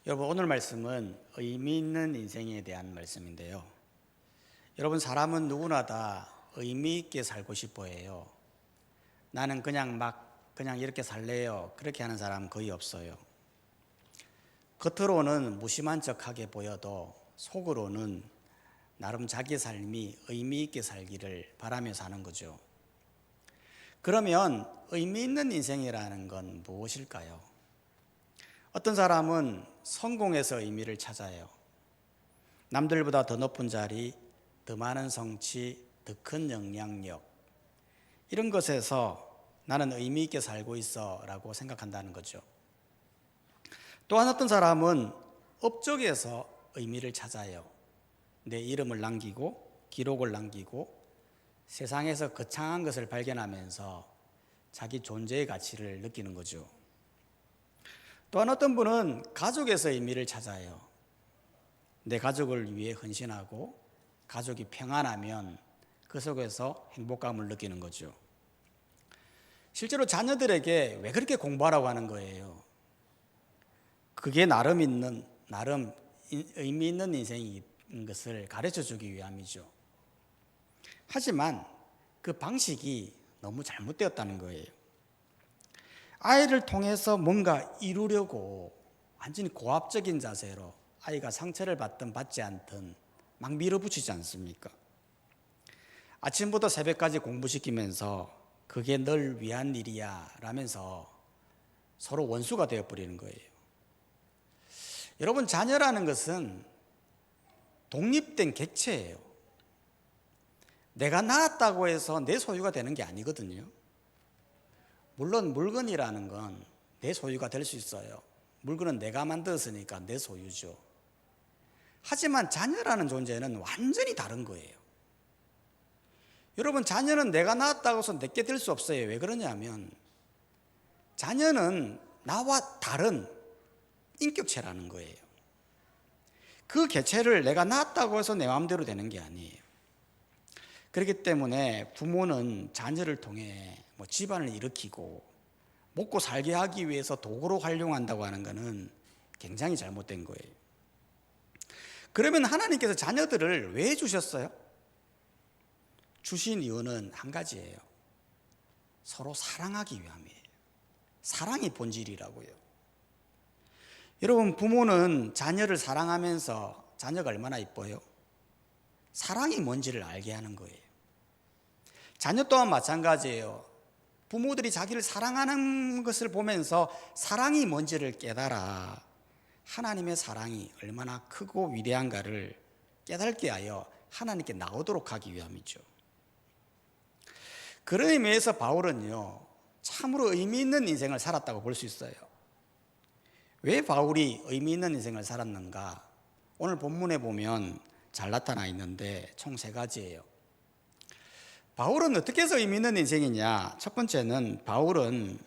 여러분, 오늘 말씀은 의미 있는 인생에 대한 말씀인데요. 여러분, 사람은 누구나 다 의미 있게 살고 싶어 해요. 나는 그냥 이렇게 살래요, 그렇게 하는 사람 거의 없어요. 겉으로는 무심한 척하게 보여도 속으로는 나름 자기 삶이 의미 있게 살기를 바라며 사는 거죠. 그러면 의미 있는 인생이라는 건 무엇일까요? 어떤 사람은 성공에서 의미를 찾아요. 남들보다 더 높은 자리, 더 많은 성취, 더 큰 영향력, 이런 것에서 나는 의미 있게 살고 있어 라고 생각한다는 거죠. 또한 어떤 사람은 업적에서 의미를 찾아요. 내 이름을 남기고 기록을 남기고 세상에서 거창한 것을 발견하면서 자기 존재의 가치를 느끼는 거죠. 또한 어떤 분은 가족에서 의미를 찾아요. 내 가족을 위해 헌신하고 가족이 평안하면 그 속에서 행복감을 느끼는 거죠. 실제로 자녀들에게 왜 그렇게 공부하라고 하는 거예요? 그게 나름 의미 있는 인생인 것을 가르쳐 주기 위함이죠. 하지만 그 방식이 너무 잘못되었다는 거예요. 아이를 통해서 뭔가 이루려고 완전히 고압적인 자세로 아이가 상처를 받든 받지 않든 막 밀어붙이지 않습니까? 아침부터 새벽까지 공부시키면서 그게 널 위한 일이야 라면서 서로 원수가 되어버리는 거예요. 여러분, 자녀라는 것은 독립된 객체예요. 내가 낳았다고 해서 내 소유가 되는 게 아니거든요. 물론 물건이라는 건 내 소유가 될 수 있어요. 물건은 내가 만들었으니까 내 소유죠. 하지만 자녀라는 존재는 완전히 다른 거예요. 여러분, 자녀는 내가 낳았다고 해서 내게 될 수 없어요. 왜 그러냐면 자녀는 나와 다른 인격체라는 거예요. 그 개체를 내가 낳았다고 해서 내 마음대로 되는 게 아니에요. 그렇기 때문에 부모는 자녀를 통해 집안을 일으키고 먹고 살게 하기 위해서 도구로 활용한다고 하는 것은 굉장히 잘못된 거예요. 그러면 하나님께서 자녀들을 왜 주셨어요? 주신 이유는 한 가지예요. 서로 사랑하기 위함이에요. 사랑이 본질이라고요. 여러분, 부모는 자녀를 사랑하면서 자녀가 얼마나 이뻐요? 사랑이 뭔지를 알게 하는 거예요. 자녀 또한 마찬가지예요. 부모들이 자기를 사랑하는 것을 보면서 사랑이 뭔지를 깨달아 하나님의 사랑이 얼마나 크고 위대한가를 깨닫게 하여 하나님께 나오도록 하기 위함이죠. 그런 의미에서 바울은요, 참으로 의미 있는 인생을 살았다고 볼 수 있어요. 왜 바울이 의미 있는 인생을 살았는가? 오늘 본문에 보면 잘 나타나 있는데 총 3가지예요. 바울은 어떻게 해서 의미 있는 인생이냐? 첫 번째는 바울은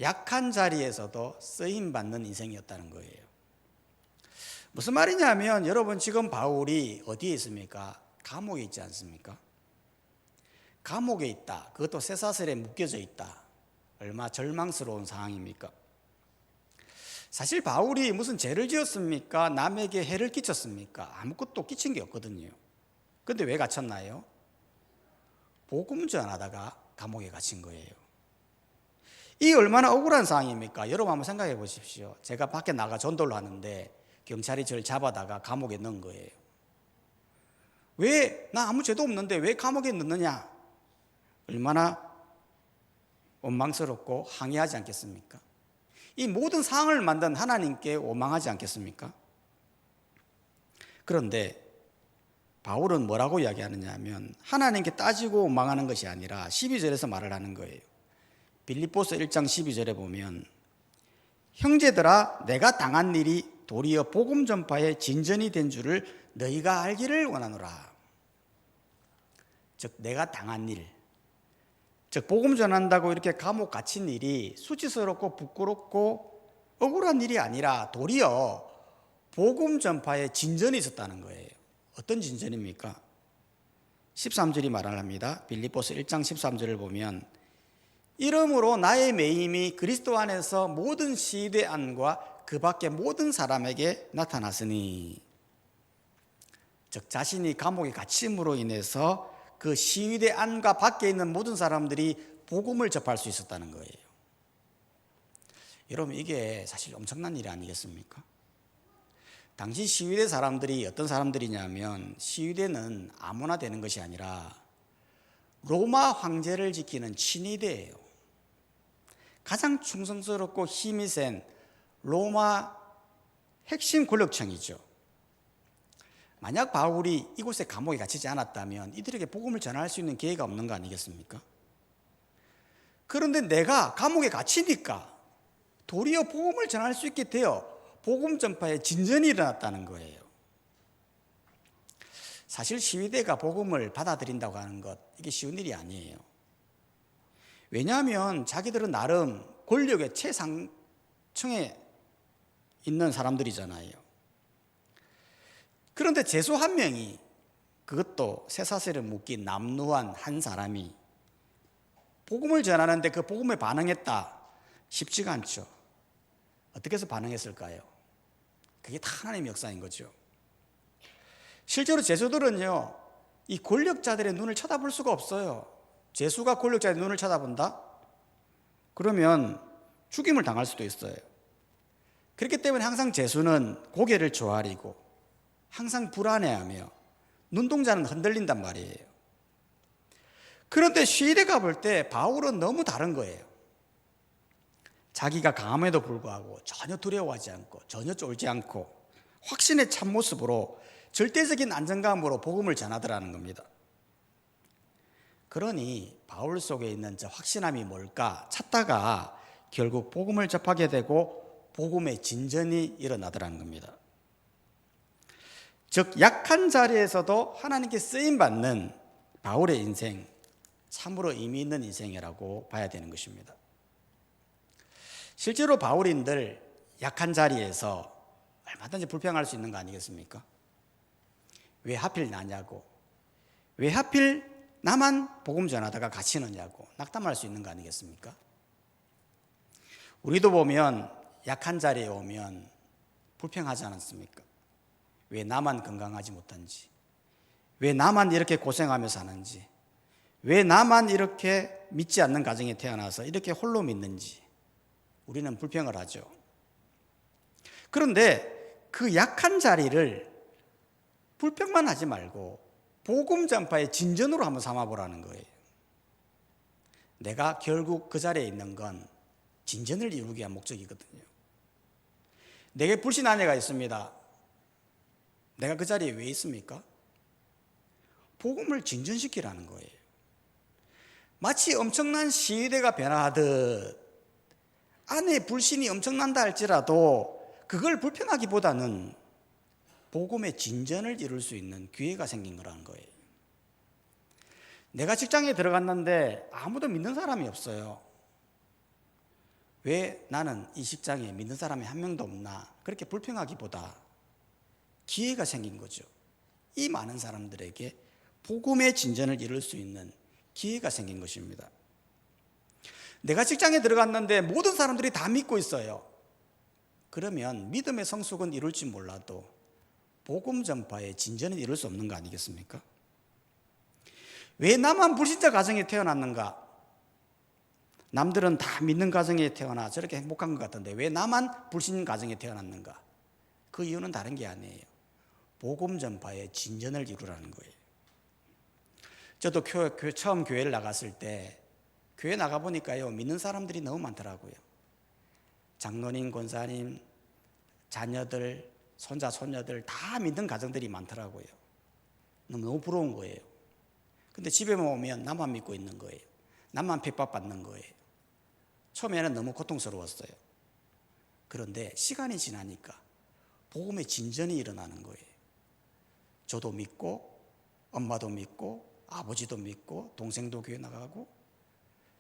약한 자리에서도 쓰임받는 인생이었다는 거예요. 무슨 말이냐면 여러분, 지금 바울이 어디에 있습니까? 감옥에 있지 않습니까? 감옥에 있다. 그것도 쇠사슬에 묶여져 있다. 얼마나 절망스러운 상황입니까? 사실 바울이 무슨 죄를 지었습니까? 남에게 해를 끼쳤습니까? 아무것도 끼친 게 없거든요. 그런데 왜 갇혔나요? 복음 전하다가 감옥에 갇힌 거예요. 이 얼마나 억울한 상황입니까? 여러분 한번 생각해 보십시오. 제가 밖에 나가 전도를 하는데 경찰이 저를 잡아다가 감옥에 넣은 거예요. 왜? 나 아무 죄도 없는데 왜 감옥에 넣느냐? 얼마나 원망스럽고 항의하지 않겠습니까? 이 모든 상황을 만든 하나님께 원망하지 않겠습니까? 그런데 바울은 뭐라고 이야기하느냐 하면 하나님께 따지고 원망하는 것이 아니라 12절에서 말을 하는 거예요. 빌립보서 1장 12절에 보면 형제들아, 내가 당한 일이 도리어 복음 전파의 진전이 된 줄을 너희가 알기를 원하노라. 즉 내가 당한 일, 즉 복음 전한다고 이렇게 감옥 갇힌 일이 수치스럽고 부끄럽고 억울한 일이 아니라 도리어 복음 전파의 진전이 있었다는 거예요. 어떤 진전입니까? 13절이 말을 합니다. 빌립보서 1장 13절을 보면 이러므로 나의 매임이 그리스도 안에서 모든 시대 안과 그 밖의 모든 사람에게 나타났으니, 즉 자신이 감옥에 갇힘으로 인해서 그 시위대 안과 밖에 있는 모든 사람들이 복음을 접할 수 있었다는 거예요. 여러분, 이게 사실 엄청난 일 아니겠습니까? 당시 시위대 사람들이 어떤 사람들이냐면, 시위대는 아무나 되는 것이 아니라 로마 황제를 지키는 친위대예요. 가장 충성스럽고 힘이 센 로마 핵심 권력층이죠. 만약 바울이 이곳에 감옥에 갇히지 않았다면 이들에게 복음을 전할 수 있는 기회가 없는 거 아니겠습니까? 그런데 내가 감옥에 갇히니까 도리어 복음을 전할 수 있게 되어 복음 전파에 진전이 일어났다는 거예요. 사실 시위대가 복음을 받아들인다고 하는 것, 이게 쉬운 일이 아니에요. 왜냐하면 자기들은 나름 권력의 최상층에 있는 사람들이잖아요. 그런데 제수 한 명이, 그것도 쇠사슬에 묶인 남루한 한 사람이 복음을 전하는데 그 복음에 반응했다. 쉽지가 않죠. 어떻게 해서 반응했을까요? 그게 다 하나님의 역사인 거죠. 실제로 제수들은요, 이 권력자들의 눈을 쳐다볼 수가 없어요. 제수가 권력자의 눈을 쳐다본다? 그러면 죽임을 당할 수도 있어요. 그렇기 때문에 항상 제수는 고개를 조아리고 항상 불안해하며 눈동자는 흔들린단 말이에요. 그런데 시대가 볼 때 바울은 너무 다른 거예요. 자기가 강함에도 불구하고 전혀 두려워하지 않고 전혀 쫄지 않고 확신의 참모습으로 절대적인 안정감으로 복음을 전하더라는 겁니다. 그러니 바울 속에 있는 저 확신함이 뭘까 찾다가 결국 복음을 접하게 되고 복음의 진전이 일어나더라는 겁니다. 즉 약한 자리에서도 하나님께 쓰임받는 바울의 인생, 참으로 의미 있는 인생이라고 봐야 되는 것입니다. 실제로 바울인들 약한 자리에서 얼마든지 불평할 수 있는 거 아니겠습니까? 왜 하필 나냐고, 왜 하필 나만 복음 전하다가 갇히느냐고 낙담할 수 있는 거 아니겠습니까? 우리도 보면 약한 자리에 오면 불평하지 않습니까? 왜 나만 건강하지 못한지, 왜 나만 이렇게 고생하며 사는지, 왜 나만 이렇게 믿지 않는 가정에 태어나서 이렇게 홀로 믿는지 우리는 불평을 하죠. 그런데 그 약한 자리를 불평만 하지 말고 복음 전파의 진전으로 한번 삼아보라는 거예요. 내가 결국 그 자리에 있는 건 진전을 이루기 위한 목적이거든요. 내게 불신 아내가 있습니다. 내가 그 자리에 왜 있습니까? 복음을 진전시키라는 거예요. 마치 엄청난 시위대가 변화하듯 아내의 불신이 엄청난다 할지라도 그걸 불평하기보다는 복음의 진전을 이룰 수 있는 기회가 생긴 거라는 거예요. 내가 직장에 들어갔는데 아무도 믿는 사람이 없어요. 왜 나는 이 직장에 믿는 사람이 한 명도 없나? 그렇게 불평하기보다 기회가 생긴 거죠. 이 많은 사람들에게 복음의 진전을 이룰 수 있는 기회가 생긴 것입니다. 내가 직장에 들어갔는데 모든 사람들이 다 믿고 있어요. 그러면 믿음의 성숙은 이룰지 몰라도 복음 전파의 진전은 이룰 수 없는 거 아니겠습니까? 왜 나만 불신자 가정에 태어났는가? 남들은 다 믿는 가정에 태어나 저렇게 행복한 것 같은데 왜 나만 불신 가정에 태어났는가? 그 이유는 다른 게 아니에요. 복음 전파의 진전을 이루라는 거예요. 저도 처음 교회를 나갔을 때 교회 나가보니까요, 믿는 사람들이 너무 많더라고요. 장로님, 권사님, 자녀들, 손자, 손녀들 다 믿는 가정들이 많더라고요. 너무 부러운 거예요. 근데 집에만 오면 나만 믿고 있는 거예요. 나만 핍박받는 거예요. 처음에는 너무 고통스러웠어요. 그런데 시간이 지나니까 복음의 진전이 일어나는 거예요. 저도 믿고 엄마도 믿고 아버지도 믿고 동생도 교회 나가고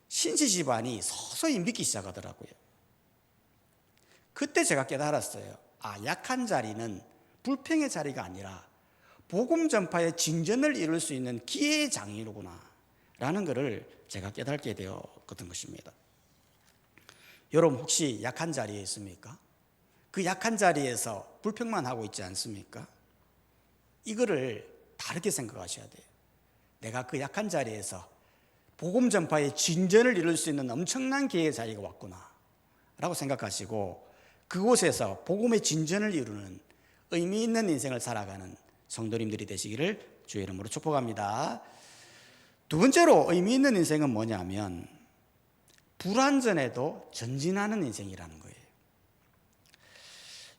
신지 집안이 서서히 믿기 시작하더라고요. 그때 제가 깨달았어요. 약한 자리는 불평의 자리가 아니라 복음 전파의 진전을 이룰 수 있는 기회의 장이로구나 라는 것을 제가 깨닫게 되어 같은 것입니다. 여러분 혹시 약한 자리에 있습니까? 그 약한 자리에서 불평만 하고 있지 않습니까? 이거를 다르게 생각하셔야 돼요. 내가 그 약한 자리에서 복음 전파의 진전을 이룰 수 있는 엄청난 기회의 자리가 왔구나 라고 생각하시고 그곳에서 복음의 진전을 이루는 의미 있는 인생을 살아가는 성도님들이 되시기를 주의 이름으로 축복합니다. 두 번째로 의미 있는 인생은 뭐냐면 불완전해도 전진하는 인생이라는 거예요.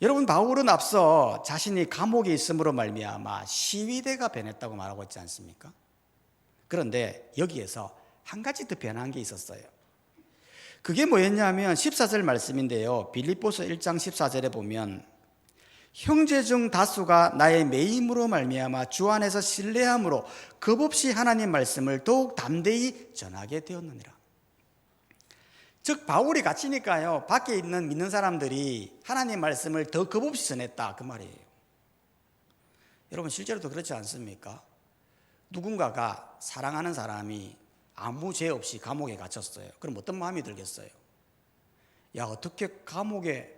여러분 바울은 앞서 자신이 감옥에 있음으로 말미암아 시위대가 변했다고 말하고 있지 않습니까? 그런데 여기에서 한 가지 더 변한 게 있었어요. 그게 뭐였냐면 14절 말씀인데요. 빌립보서 1장 14절에 보면 형제 중 다수가 나의 매임으로 말미암아 주 안에서 신뢰함으로 겁없이 하나님 말씀을 더욱 담대히 전하게 되었느니라. 즉 바울이 갇히니까요 밖에 있는 믿는 사람들이 하나님 말씀을 더 겁없이 전했다 그 말이에요. 여러분 실제로도 그렇지 않습니까? 누군가가 사랑하는 사람이 아무 죄 없이 감옥에 갇혔어요. 그럼 어떤 마음이 들겠어요? 야 어떻게 감옥에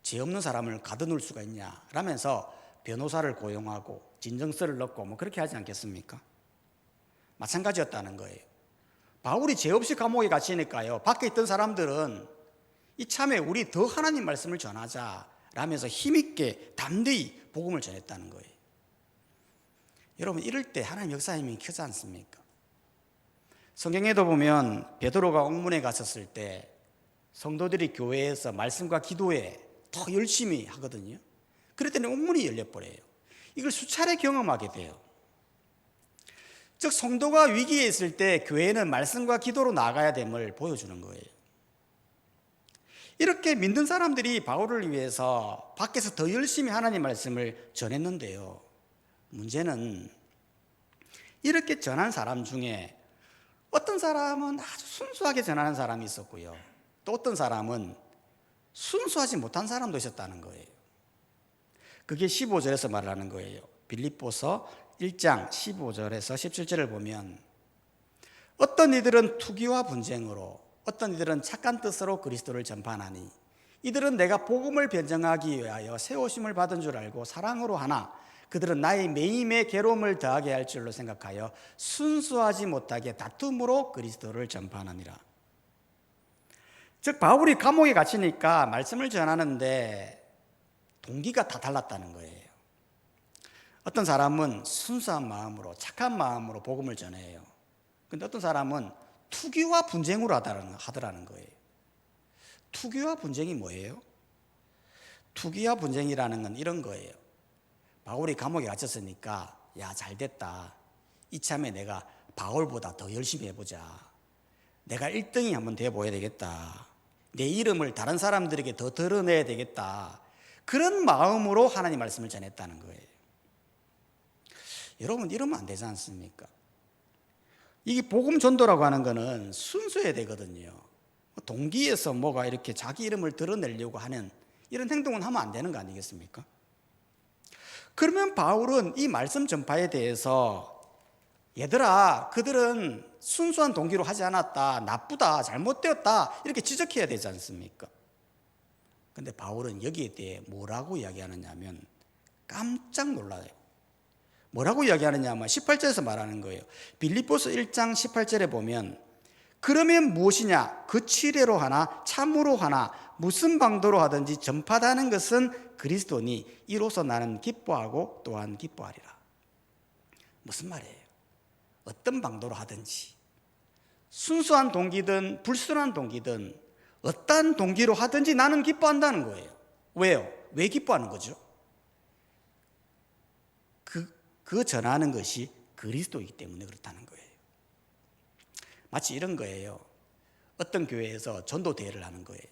죄 없는 사람을 가둬놓을 수가 있냐 라면서 변호사를 고용하고 진정서를 넣고 뭐 그렇게 하지 않겠습니까? 마찬가지였다는 거예요. 바울이 죄 없이 감옥에 갇히니까요 밖에 있던 사람들은 이참에 우리 더 하나님 말씀을 전하자 라면서 힘있게 담대히 복음을 전했다는 거예요. 여러분 이럴 때 하나님 역사의 힘이 크지 않습니까? 성경에도 보면 베드로가 옥문에 갔었을 때 성도들이 교회에서 말씀과 기도에 더 열심히 하거든요. 그랬더니 옥문이 열려버려요. 이걸 수차례 경험하게 돼요. 즉 성도가 위기에 있을 때 교회는 말씀과 기도로 나아가야 됨을 보여주는 거예요. 이렇게 믿는 사람들이 바울을 위해서 밖에서 더 열심히 하나님 말씀을 전했는데요. 문제는 이렇게 전한 사람 중에 어떤 사람은 아주 순수하게 전하는 사람이 있었고요. 또 어떤 사람은 순수하지 못한 사람도 있었다는 거예요. 그게 15절에서 말하는 거예요. 빌립보서 1장 15절에서 17절을 보면 어떤 이들은 투기와 분쟁으로 어떤 이들은 착한 뜻으로 그리스도를 전파하나니 이들은 내가 복음을 변정하기 위하여 세우심을 받은 줄 알고 사랑으로 하나 그들은 나의 매임에 괴로움을 더하게 할 줄로 생각하여 순수하지 못하게 다툼으로 그리스도를 전파하느니라. 즉 바울이 감옥에 갇히니까 말씀을 전하는데 동기가 다 달랐다는 거예요. 어떤 사람은 순수한 마음으로 착한 마음으로 복음을 전해요. 근데 어떤 사람은 투기와 분쟁으로 하더라는 거예요. 투기와 분쟁이 뭐예요? 투기와 분쟁이라는 건 이런 거예요. 바울이 감옥에 갇혔으니까 야 잘됐다. 이참에 내가 바울보다 더 열심히 해보자. 내가 1등이 한번 돼보아야 되겠다. 내 이름을 다른 사람들에게 더 드러내야 되겠다. 그런 마음으로 하나님 말씀을 전했다는 거예요. 여러분 이러면 안 되지 않습니까? 이게 복음 전도라고 하는 거는 순수해야 되거든요. 동기에서 뭐가 이렇게 자기 이름을 드러내려고 하는 이런 행동은 하면 안 되는 거 아니겠습니까? 그러면 바울은 이 말씀 전파에 대해서 얘들아 그들은 순수한 동기로 하지 않았다, 나쁘다, 잘못되었다 이렇게 지적해야 되지 않습니까? 근데 바울은 여기에 대해 뭐라고 이야기하느냐 하면 깜짝 놀라요. 뭐라고 이야기하느냐 하면 18절에서 말하는 거예요. 빌립보서 1장 18절에 보면 그러면 무엇이냐? 그 치례로 하나 참으로 하나 무슨 방도로 하든지 전파하는 것은 그리스도니 이로써 나는 기뻐하고 또한 기뻐하리라. 무슨 말이에요? 어떤 방도로 하든지 순수한 동기든 불순한 동기든 어떤 동기로 하든지 나는 기뻐한다는 거예요. 왜요? 왜 기뻐하는 거죠? 그 전하는 것이 그리스도이기 때문에 그렇다는 거예요. 마치 이런 거예요. 어떤 교회에서 전도 대회를 하는 거예요.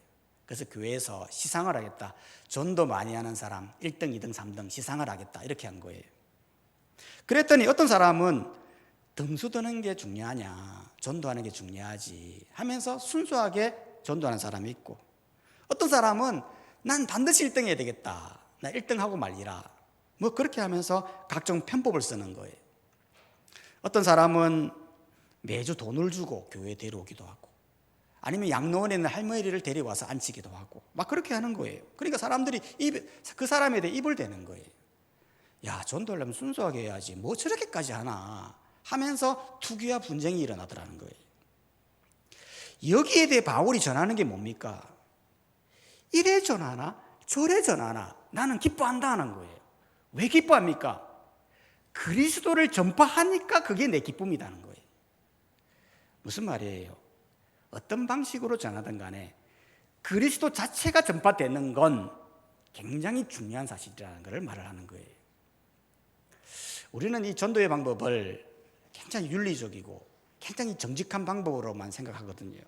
그래서 교회에서 시상을 하겠다. 전도 많이 하는 사람 1등, 2등, 3등 시상을 하겠다. 이렇게 한 거예요. 그랬더니 어떤 사람은 등수 드는 게 중요하냐, 전도하는 게 중요하지 하면서 순수하게 전도하는 사람이 있고, 어떤 사람은 난 반드시 1등 해야 되겠다. 나 1등 하고 말리라. 뭐 그렇게 하면서 각종 편법을 쓰는 거예요. 어떤 사람은 매주 돈을 주고 교회에 데려오기도 하고, 아니면 양로원에 있는 할머니를 데려와서 앉히기도 하고 막 그렇게 하는 거예요. 그러니까 사람들이 그 사람에 대해 입을 대는 거예요. 야, 전도하려면 순수하게 해야지 뭐 저렇게까지 하나 하면서 투기와 분쟁이 일어나더라는 거예요. 여기에 대해 바울이 전하는 게 뭡니까? 이래 전하나 저래 전하나 나는 기뻐한다는 거예요. 왜 기뻐합니까? 그리스도를 전파하니까 그게 내 기쁨이라는 거예요. 무슨 말이에요? 어떤 방식으로 전하든 간에 그리스도 자체가 전파되는 건 굉장히 중요한 사실이라는 것을 말을 하는 거예요. 우리는 이 전도의 방법을 굉장히 윤리적이고 굉장히 정직한 방법으로만 생각하거든요.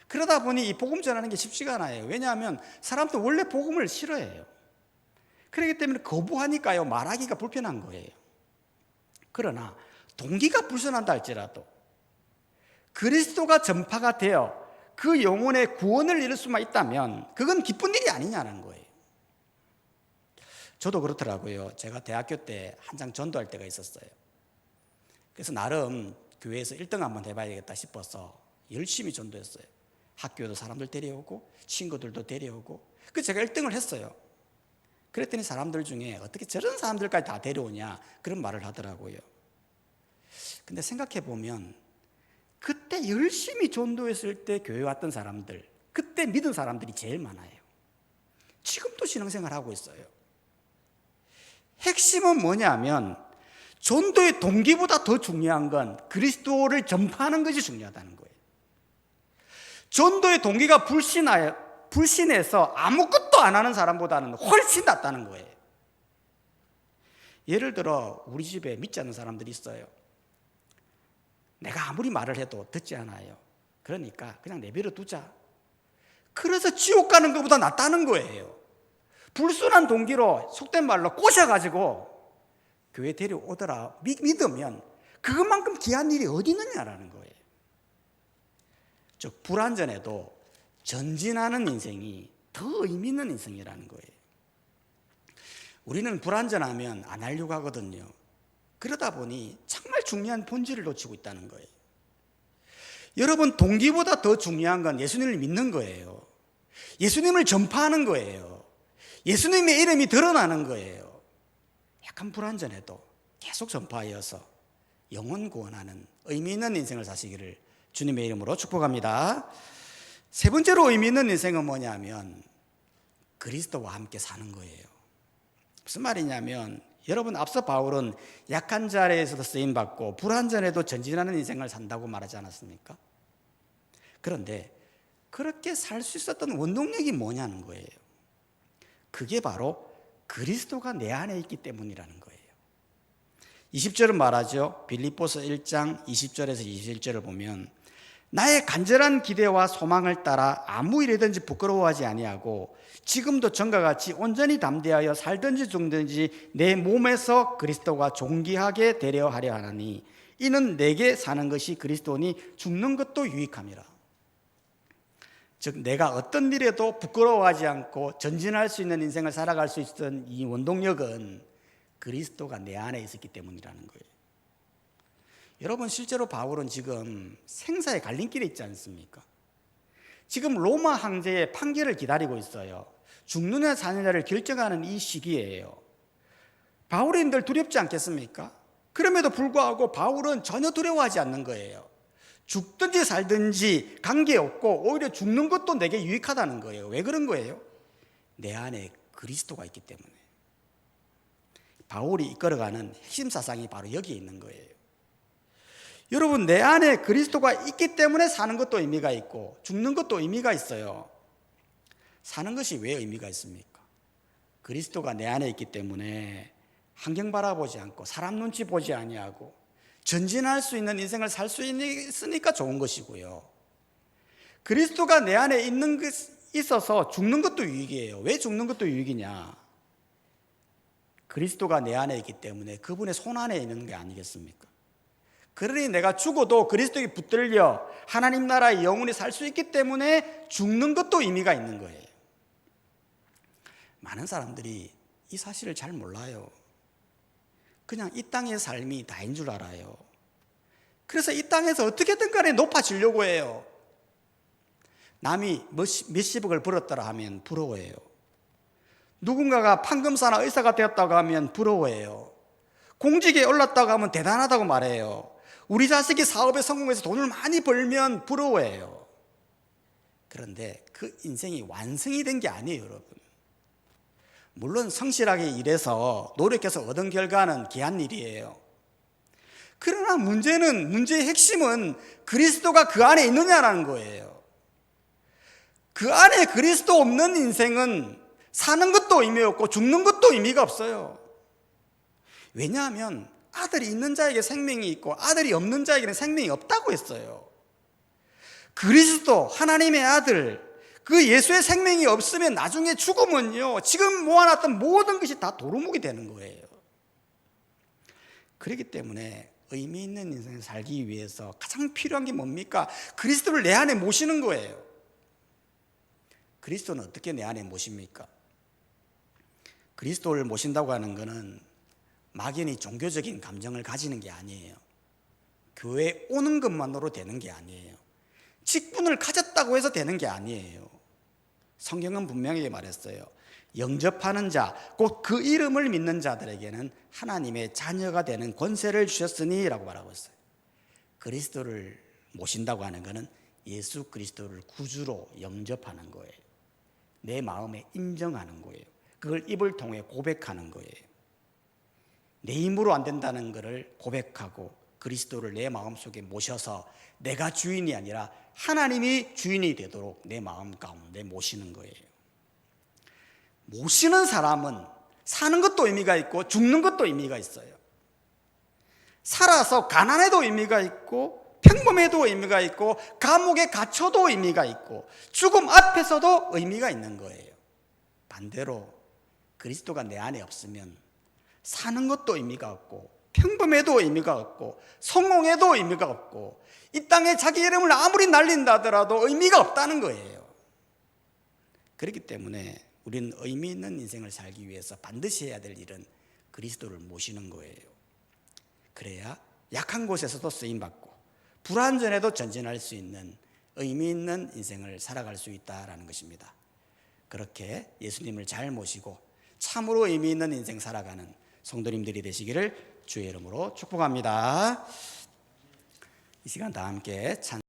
그러다 보니 이 복음 전하는 게 쉽지가 않아요. 왜냐하면 사람도 원래 복음을 싫어해요. 그렇기 때문에 거부하니까요, 말하기가 불편한 거예요. 그러나 동기가 불순한다 할지라도 그리스도가 전파가 되어 그 영혼의 구원을 이룰 수만 있다면 그건 기쁜 일이 아니냐는 거예요. 저도 그렇더라고요. 제가 대학교 때 한창 전도할 때가 있었어요. 그래서 나름 교회에서 1등 한번 해봐야겠다 싶어서 열심히 전도했어요. 학교도 사람들 데려오고 친구들도 데려오고, 그래서 제가 1등을 했어요. 그랬더니 사람들 중에 어떻게 저런 사람들까지 다 데려오냐 그런 말을 하더라고요. 근데 생각해 보면 그때 열심히 전도했을 때 교회 왔던 사람들, 그때 믿은 사람들이 제일 많아요. 지금도 신앙생활 하고 있어요. 핵심은 뭐냐면 전도의 동기보다 더 중요한 건 그리스도를 전파하는 것이 중요하다는 거예요. 전도의 동기가 불신해서 아무것도 안 하는 사람보다는 훨씬 낫다는 거예요. 예를 들어 우리 집에 믿지 않는 사람들이 있어요. 내가 아무리 말을 해도 듣지 않아요. 그러니까 그냥 내버려 두자. 그래서 지옥 가는 것보다 낫다는 거예요. 불순한 동기로 속된 말로 꼬셔가지고 교회 데려오더라 믿으면 그것만큼 귀한 일이 어디 있느냐라는 거예요. 즉 불완전해도 전진하는 인생이 더 의미 있는 인생이라는 거예요. 우리는 불완전하면 안 하려고 하거든요. 그러다 보니 정말 중요한 본질을 놓치고 있다는 거예요. 여러분, 동기보다 더 중요한 건 예수님을 믿는 거예요. 예수님을 전파하는 거예요. 예수님의 이름이 드러나는 거예요. 약간 불완전해도 계속 전파하여서 영혼 구원하는 의미 있는 인생을 사시기를 주님의 이름으로 축복합니다. 세 번째로 의미 있는 인생은 뭐냐면 그리스도와 함께 사는 거예요. 무슨 말이냐면 여러분, 앞서 바울은 약한 자리에서도 쓰임받고 불완전해도 전진하는 인생을 산다고 말하지 않았습니까? 그런데 그렇게 살 수 있었던 원동력이 뭐냐는 거예요. 그게 바로 그리스도가 내 안에 있기 때문이라는 거예요. 20절은 말하죠. 빌립보서 1장 20절에서 21절을 보면 나의 간절한 기대와 소망을 따라 아무 일이든지 부끄러워하지 아니하고 지금도 전과 같이 온전히 담대하여 살든지 죽든지 내 몸에서 그리스도가 존귀하게 되려 하려 하나니 이는 내게 사는 것이 그리스도니 죽는 것도 유익함이라. 즉 내가 어떤 일에도 부끄러워하지 않고 전진할 수 있는 인생을 살아갈 수 있었던 이 원동력은 그리스도가 내 안에 있었기 때문이라는 거예요. 여러분, 실제로 바울은 지금 생사의 갈림길에 있지 않습니까? 지금 로마 황제의 판결을 기다리고 있어요. 죽느냐 사느냐를 결정하는 이 시기예요. 바울인들 두렵지 않겠습니까? 그럼에도 불구하고 바울은 전혀 두려워하지 않는 거예요. 죽든지 살든지 관계없고 오히려 죽는 것도 내게 유익하다는 거예요. 왜 그런 거예요? 내 안에 그리스도가 있기 때문에. 바울이 이끌어가는 핵심 사상이 바로 여기에 있는 거예요. 여러분, 내 안에 그리스도가 있기 때문에 사는 것도 의미가 있고 죽는 것도 의미가 있어요. 사는 것이 왜 의미가 있습니까? 그리스도가 내 안에 있기 때문에 환경 바라보지 않고 사람 눈치 보지 아니하고 전진할 수 있는 인생을 살 수 있으니까 좋은 것이고요. 그리스도가 내 안에 있어서 죽는 것도 유익이에요. 왜 죽는 것도 유익이냐? 그리스도가 내 안에 있기 때문에 그분의 손 안에 있는 게 아니겠습니까? 그러니 내가 죽어도 그리스도에 붙들려 하나님 나라의 영원히 살 수 있기 때문에 죽는 것도 의미가 있는 거예요. 많은 사람들이 이 사실을 잘 몰라요. 그냥 이 땅의 삶이 다인 줄 알아요. 그래서 이 땅에서 어떻게든 간에 높아지려고 해요. 남이 몇십억을 벌었더라 하면 부러워해요. 누군가가 판검사나 의사가 되었다고 하면 부러워해요. 공직에 올랐다고 하면 대단하다고 말해요. 우리 자식이 사업에 성공해서 돈을 많이 벌면 부러워해요. 그런데 그 인생이 완성이 된 게 아니에요, 여러분. 물론 성실하게 일해서 노력해서 얻은 결과는 귀한 일이에요. 그러나 문제의 핵심은 그리스도가 그 안에 있느냐라는 거예요. 그 안에 그리스도 없는 인생은 사는 것도 의미 없고 죽는 것도 의미가 없어요. 왜냐하면 아들이 있는 자에게 생명이 있고 아들이 없는 자에게는 생명이 없다고 했어요. 그리스도 하나님의 아들, 그 예수의 생명이 없으면 나중에 죽으면요, 지금 모아놨던 모든 것이 다 도루묵이 되는 거예요. 그렇기 때문에 의미 있는 인생을 살기 위해서 가장 필요한 게 뭡니까? 그리스도를 내 안에 모시는 거예요. 그리스도는 어떻게 내 안에 모십니까? 그리스도를 모신다고 하는 것은 막연히 종교적인 감정을 가지는 게 아니에요. 교회에 오는 것만으로 되는 게 아니에요. 직분을 가졌다고 해서 되는 게 아니에요. 성경은 분명히 말했어요. 영접하는 자, 곧 그 이름을 믿는 자들에게는 하나님의 자녀가 되는 권세를 주셨으니 라고 말하고 있어요. 그리스도를 모신다고 하는 것은 예수 그리스도를 구주로 영접하는 거예요. 내 마음에 인정하는 거예요. 그걸 입을 통해 고백하는 거예요. 내 힘으로 안 된다는 것을 고백하고 그리스도를 내 마음속에 모셔서 내가 주인이 아니라 하나님이 주인이 되도록 내 마음 가운데 모시는 거예요. 모시는 사람은 사는 것도 의미가 있고 죽는 것도 의미가 있어요. 살아서 가난해도 의미가 있고 평범해도 의미가 있고 감옥에 갇혀도 의미가 있고 죽음 앞에서도 의미가 있는 거예요. 반대로 그리스도가 내 안에 없으면 사는 것도 의미가 없고 평범해도 의미가 없고 성공해도 의미가 없고 이 땅에 자기 이름을 아무리 날린다 하더라도 의미가 없다는 거예요. 그렇기 때문에 우리는 의미 있는 인생을 살기 위해서 반드시 해야 될 일은 그리스도를 모시는 거예요. 그래야 약한 곳에서도 쓰임받고 불완전해도 전진할 수 있는 의미 있는 인생을 살아갈 수 있다는 것입니다. 그렇게 예수님을 잘 모시고 참으로 의미 있는 인생 살아가는 성도님들이 되시기를 주의 이름으로 축복합니다. 이 시간 다 함께 찬